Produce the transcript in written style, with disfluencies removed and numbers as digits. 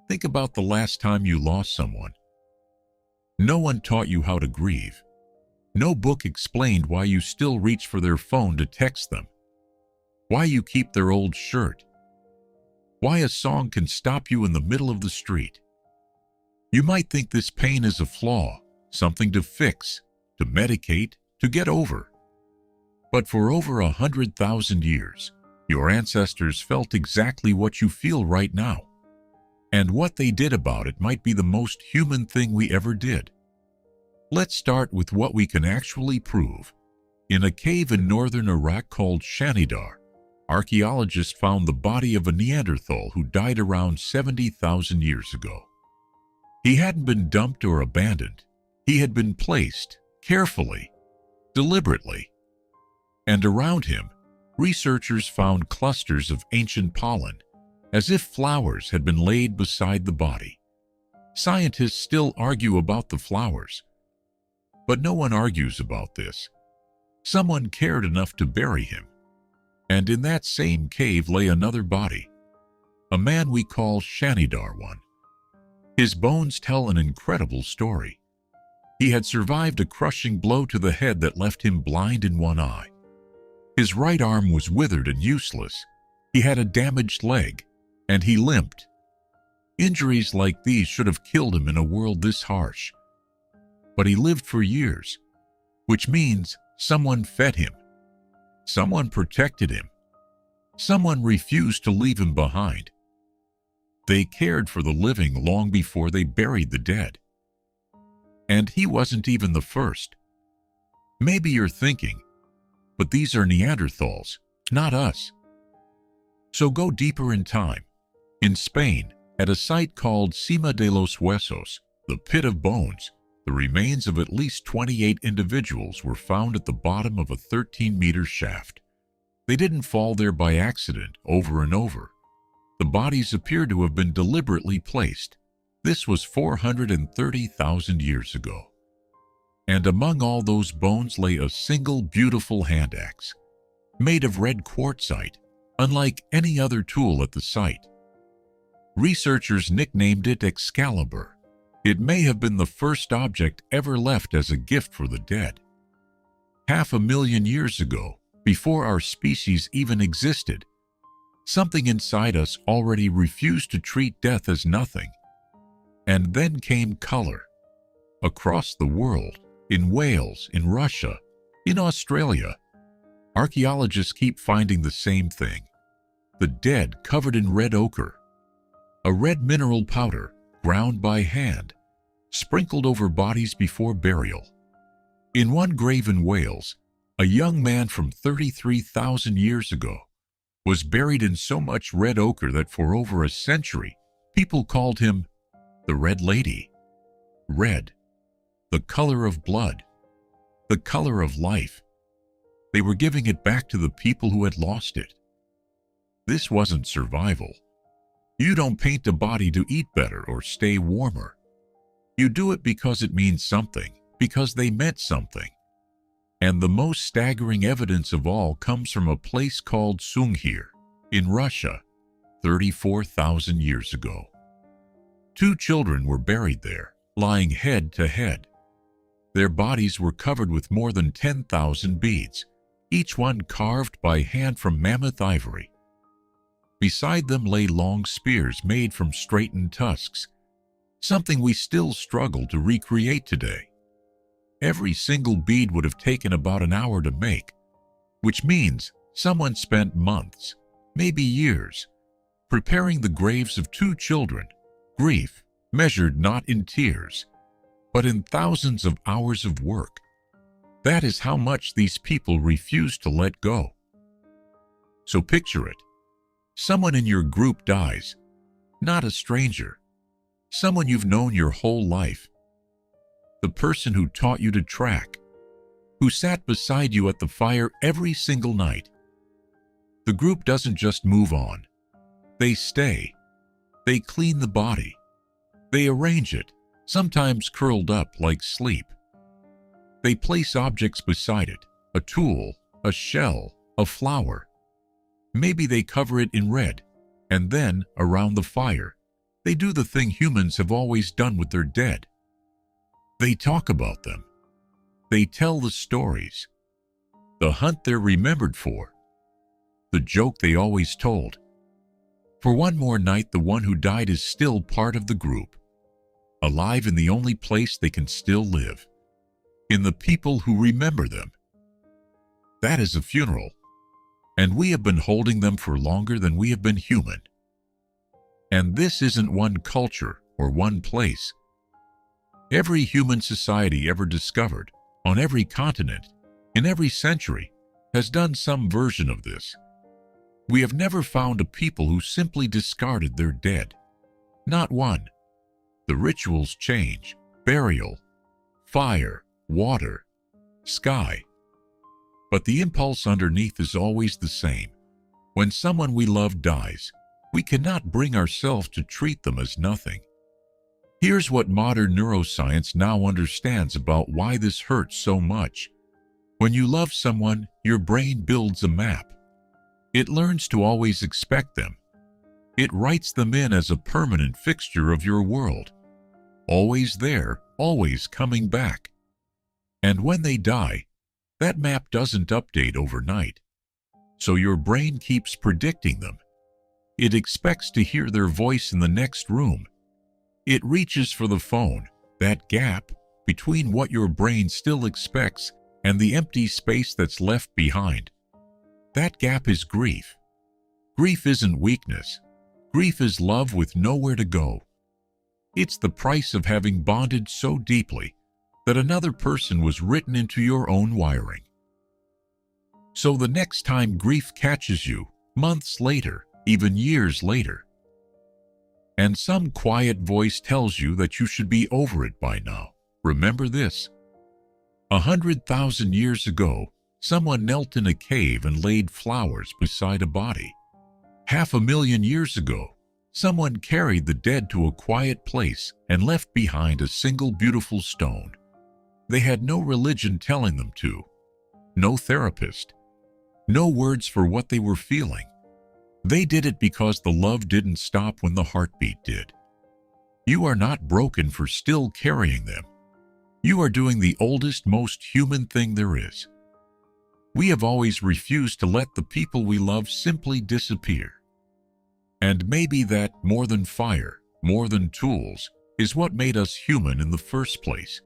Think about the last time you lost someone. No one taught you how to grieve. No book explained why you still reach for their phone to text them, why you keep their old shirt, why a song can stop you in the middle of the street. You might think this pain is a flaw, something to fix, to medicate, to get over. But for over 100,000 years, your ancestors felt exactly what you feel right now. And what they did about it might be the most human thing we ever did. Let's start with what we can actually prove. In a cave in northern Iraq called Shanidar, archaeologists found the body of a Neanderthal who died around 70,000 years ago. He hadn't been dumped or abandoned. He had been placed carefully, deliberately. And around him, researchers found clusters of ancient pollen, as if flowers had been laid beside the body. Scientists still argue about the flowers, but no one argues about this. Someone cared enough to bury him. And in that same cave lay another body, a man we call Shanidar I. His bones tell an incredible story. He had survived a crushing blow to the head that left him blind in one eye. His right arm was withered and useless. He had a damaged leg, and he limped. Injuries like these should have killed him in a world this harsh. But he lived for years, which means someone fed him. Someone protected him. Someone refused to leave him behind. They cared for the living long before they buried the dead. And he wasn't even the first. Maybe you're thinking, but these are Neanderthals, not us. So go deeper in time. In Spain, at a site called Cima de los Huesos, the Pit of Bones, the remains of at least 28 individuals were found at the bottom of a 13-meter shaft. They didn't fall there by accident over and over. The bodies appear to have been deliberately placed. This was 430,000 years ago. And among all those bones lay a single beautiful hand axe, made of red quartzite, unlike any other tool at the site. Researchers nicknamed it Excalibur. It may have been the first object ever left as a gift for the dead. 500,000 years ago, before our species even existed, something inside us already refused to treat death as nothing. And then came color. Across the world, in Wales, in Russia, in Australia, archaeologists keep finding the same thing. The dead covered in red ochre, a red mineral powder ground by hand, sprinkled over bodies before burial. In one grave in Wales, a young man from 33,000 years ago was buried in so much red ochre that for over a century, people called him the Red Lady. Red, the color of blood, the color of life. They were giving it back to the people who had lost it. This wasn't survival. You don't paint a body to eat better or stay warmer. You do it because it means something, because they meant something. And the most staggering evidence of all comes from a place called Sunghir in Russia, 34,000 years ago. 2 children were buried there, lying head to head. Their bodies were covered with more than 10,000 beads, each one carved by hand from mammoth ivory. Beside them lay long spears made from straightened tusks, something we still struggle to recreate today. Every single bead would have taken about an hour to make, which means someone spent months, maybe years, preparing the graves of 2 children. Grief measured not in tears, but in thousands of hours of work. That is how much these people refused to let go. So picture it. Someone in your group dies, not a stranger, someone you've known your whole life. The person who taught you to track, who sat beside you at the fire every single night. The group doesn't just move on. They stay. They clean the body. They arrange it, sometimes curled up like sleep. They place objects beside it, a tool, a shell, a flower. Maybe they cover it in red, and then, around the fire, They do the thing humans have always done with their dead. They talk about them. They tell the stories. The hunt they're remembered for. The joke they always told. For one more night, the one who died is still part of the group, alive in the only place they can still live, in the people who remember them. That is a funeral, and we have been holding them for longer than we have been human. And this isn't one culture or one place. Every human society ever discovered, on every continent, in every century, has done some version of this. We have never found a people who simply discarded their dead. Not one. The rituals change: burial, fire, water, sky. But the impulse underneath is always the same. When someone we love dies, we cannot bring ourselves to treat them as nothing. Here's what modern neuroscience now understands about why this hurts so much. When you love someone, your brain builds a map. It learns to always expect them. It writes them in as a permanent fixture of your world. Always there, always coming back. And when they die, that map doesn't update overnight. So your brain keeps predicting them. It expects to hear their voice in the next room. It reaches for the phone, that gap between what your brain still expects and the empty space that's left behind. That gap is grief. Grief isn't weakness. Grief is love with nowhere to go. It's the price of having bonded so deeply that another person was written into your own wiring. So the next time grief catches you, months later, even years later, and some quiet voice tells you that you should be over it by now, remember this. 100,000 years ago, someone knelt in a cave and laid flowers beside a body. 500,000 years ago, someone carried the dead to a quiet place and left behind a single beautiful stone. They had no religion telling them to, no therapist, no words for what they were feeling. They did it because the love didn't stop when the heartbeat did. You are not broken for still carrying them. You are doing the oldest, most human thing there is. We have always refused to let the people we love simply disappear. And maybe that, more than fire, more than tools, is what made us human in the first place.